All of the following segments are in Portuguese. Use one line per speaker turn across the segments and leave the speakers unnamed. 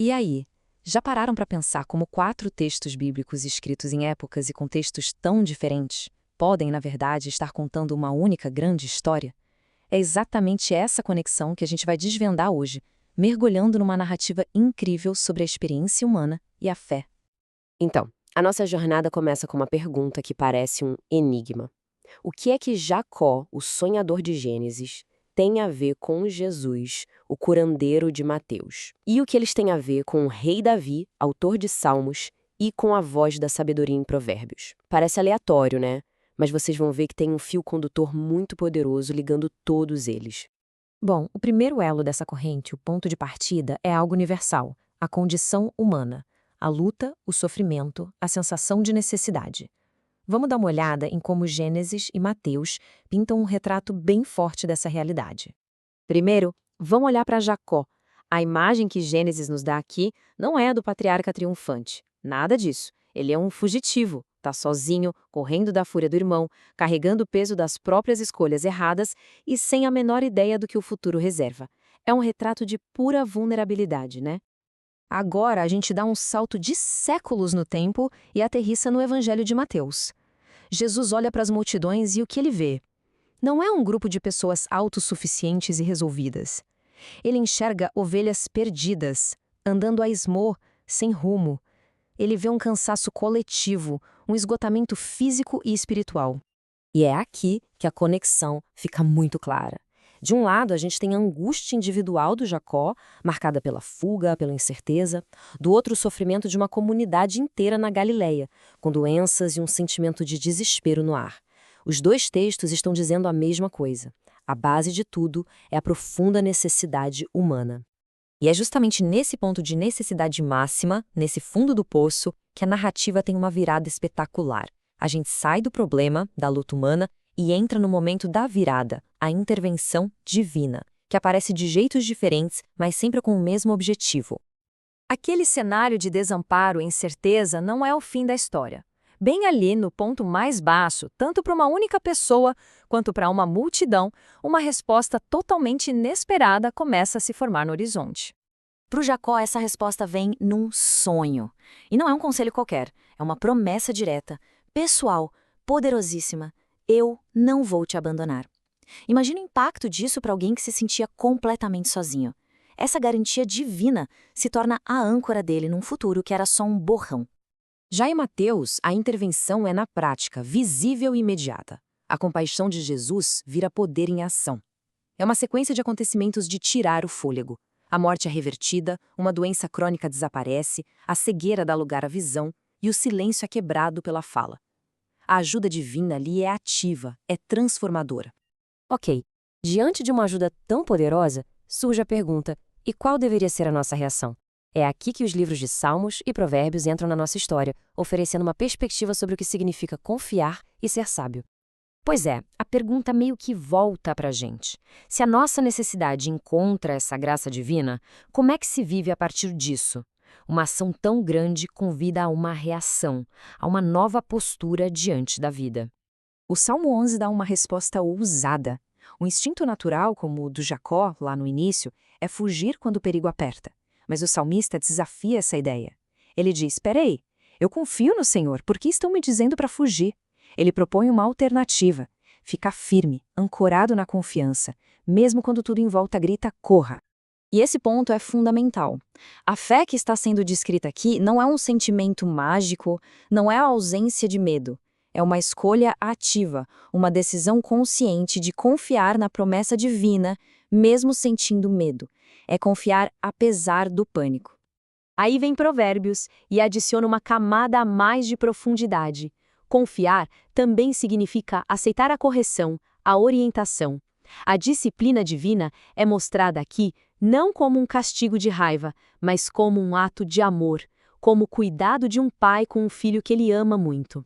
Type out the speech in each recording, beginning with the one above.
E aí, já pararam para pensar como 4 textos bíblicos escritos em épocas e contextos tão diferentes podem, na verdade, estar contando uma única grande história? É exatamente essa conexão que a gente vai desvendar hoje, mergulhando numa narrativa incrível sobre a experiência humana e a fé.
Então, a nossa jornada começa com uma pergunta que parece um enigma. O que é que Jacó, o sonhador de Gênesis, tem a ver com Jesus, o curandeiro de Mateus? E o que eles têm a ver com o rei Davi, autor de Salmos, e com a voz da sabedoria em Provérbios? Parece aleatório, né? Mas vocês vão ver que tem um fio condutor muito poderoso ligando todos eles.
Bom, o primeiro elo dessa corrente, o ponto de partida, é algo universal, a condição humana, a luta, o sofrimento, a sensação de necessidade. Vamos dar uma olhada em como Gênesis e Mateus pintam um retrato bem forte dessa realidade. Primeiro, vamos olhar para Jacó. A imagem que Gênesis nos dá aqui não é a do patriarca triunfante. Nada disso. Ele é um fugitivo, tá sozinho, correndo da fúria do irmão, carregando o peso das próprias escolhas erradas e sem a menor ideia do que o futuro reserva. É um retrato de pura vulnerabilidade, né? Agora a gente dá um salto de séculos no tempo e aterrissa no Evangelho de Mateus. Jesus olha para as multidões e o que ele vê? Não é um grupo de pessoas autossuficientes e resolvidas. Ele enxerga ovelhas perdidas, andando a esmo, sem rumo. Ele vê um cansaço coletivo, um esgotamento físico e espiritual.
E é aqui que a conexão fica muito clara. De um lado, a gente tem a angústia individual do Jacó, marcada pela fuga, pela incerteza. Do outro, o sofrimento de uma comunidade inteira na Galileia, com doenças e um sentimento de desespero no ar. Os dois textos estão dizendo a mesma coisa. A base de tudo é a profunda necessidade humana.
E é justamente nesse ponto de necessidade máxima, nesse fundo do poço, que a narrativa tem uma virada espetacular. A gente sai do problema, da luta humana, e entra no momento da virada, a intervenção divina, que aparece de jeitos diferentes, mas sempre com o mesmo objetivo. Aquele cenário de desamparo e incerteza não é o fim da história. Bem ali, no ponto mais baixo, tanto para uma única pessoa quanto para uma multidão, uma resposta totalmente inesperada começa a se formar no horizonte.
Para o Jacó, essa resposta vem num sonho. E não é um conselho qualquer, é uma promessa direta, pessoal, poderosíssima. Eu não vou te abandonar. Imagina o impacto disso para alguém que se sentia completamente sozinho. Essa garantia divina se torna a âncora dele num futuro que era só um borrão.
Já em Mateus, a intervenção é na prática, visível e imediata. A compaixão de Jesus vira poder em ação. É uma sequência de acontecimentos de tirar o fôlego. A morte é revertida, uma doença crônica desaparece, a cegueira dá lugar à visão e o silêncio é quebrado pela fala. A ajuda divina ali é ativa, é transformadora.
Ok, diante de uma ajuda tão poderosa, surge a pergunta: e qual deveria ser a nossa reação? É aqui que os livros de Salmos e Provérbios entram na nossa história, oferecendo uma perspectiva sobre o que significa confiar e ser sábio. Pois é, a pergunta meio que volta para a gente. Se a nossa necessidade encontra essa graça divina, como é que se vive a partir disso? Uma ação tão grande convida a uma reação, a uma nova postura diante da vida.
O Salmo 11 dá uma resposta ousada. O instinto natural, como o do Jacó, lá no início, é fugir quando o perigo aperta. Mas o salmista desafia essa ideia. Ele diz: "Peraí, eu confio no Senhor, por que estão me dizendo para fugir?" Ele propõe uma alternativa: ficar firme, ancorado na confiança, mesmo quando tudo em volta grita "corra". E esse ponto é fundamental. A fé que está sendo descrita aqui não é um sentimento mágico, não é a ausência de medo. É uma escolha ativa, uma decisão consciente de confiar na promessa divina, mesmo sentindo medo. É confiar apesar do pânico. Aí vem Provérbios e adiciona uma camada a mais de profundidade. Confiar também significa aceitar a correção, a orientação. A disciplina divina é mostrada aqui não como um castigo de raiva, mas como um ato de amor, como o cuidado de um pai com um filho que ele ama muito.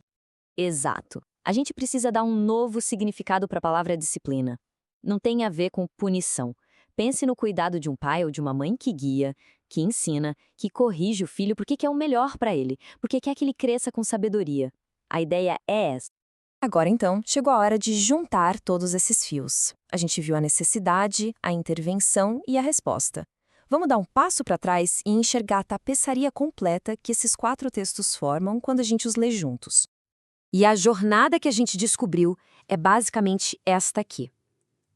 Exato. A gente precisa dar um novo significado para a palavra disciplina. Não tem a ver com punição. Pense no cuidado de um pai ou de uma mãe que guia, que ensina, que corrige o filho porque quer o melhor para ele, porque quer que ele cresça com sabedoria. A ideia é essa. Agora então, chegou a hora de juntar todos esses fios. A gente viu a necessidade, a intervenção e a resposta. Vamos dar um passo para trás e enxergar a tapeçaria completa que esses 4 textos formam quando a gente os lê juntos.
E a jornada que a gente descobriu é basicamente esta aqui.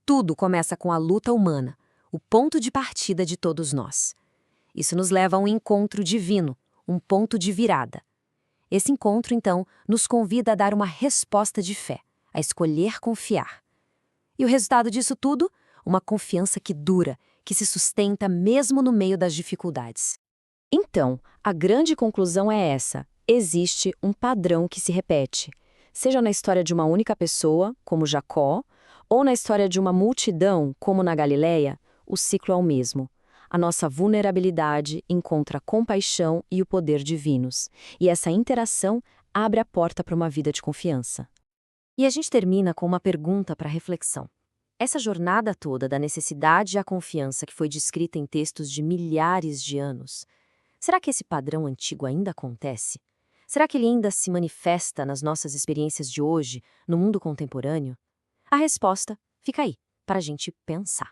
Tudo começa com a luta humana, o ponto de partida de todos nós. Isso nos leva a um encontro divino, um ponto de virada. Esse encontro, então, nos convida a dar uma resposta de fé, a escolher confiar. E o resultado disso tudo? Uma confiança que dura, que se sustenta mesmo no meio das dificuldades.
Então, a grande conclusão é essa: existe um padrão que se repete, seja na história de uma única pessoa, como Jacó, ou na história de uma multidão, como na Galileia, o ciclo é o mesmo. A nossa vulnerabilidade encontra a compaixão e o poder divinos, e essa interação abre a porta para uma vida de confiança.
E a gente termina com uma pergunta para reflexão. Essa jornada toda da necessidade à confiança que foi descrita em textos de milhares de anos, será que esse padrão antigo ainda acontece? Será que ele ainda se manifesta nas nossas experiências de hoje, no mundo contemporâneo? A resposta fica aí, para a gente pensar.